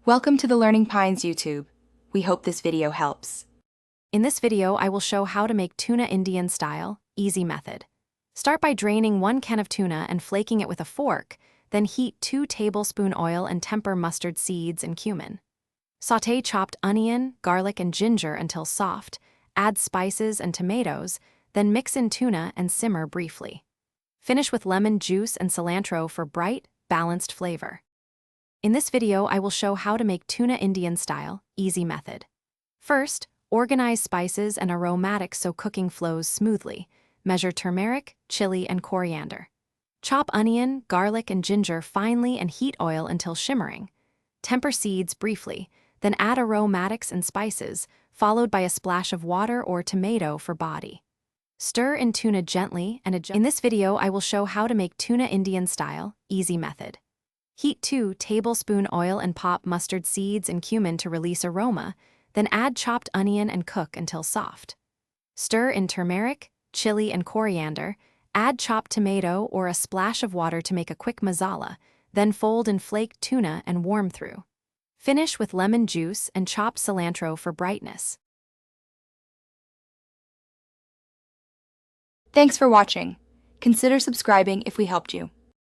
Welcome to the Learning Pines YouTube. We hope this video helps. In this video, I will show how to make tuna Indian style, easy method. Start by draining 1 can of tuna and flaking it with a fork, then heat 2 tablespoons oil and temper mustard seeds and cumin. Sauté chopped onion, garlic, and ginger until soft, add spices and tomatoes, then mix in tuna and simmer briefly. Finish with lemon juice and cilantro for bright, balanced flavor. In this video, I will show how to make tuna Indian style, easy method. First, organize spices and aromatics so cooking flows smoothly. Measure turmeric, chili, and coriander. Chop onion, garlic, and ginger finely and heat oil until shimmering. Temper seeds briefly, then add aromatics and spices, followed by a splash of water or tomato for body. Stir in tuna gently and adjust. In this video, I will show how to make tuna Indian style, easy method. Heat 2 tablespoons oil and pop mustard seeds and cumin to release aroma, then add chopped onion and cook until soft. Stir in turmeric, chili, and coriander, add chopped tomato or a splash of water to make a quick masala, then fold in flaked tuna and warm through. Finish with lemon juice and chopped cilantro for brightness. Thanks for watching. Consider subscribing if we helped you.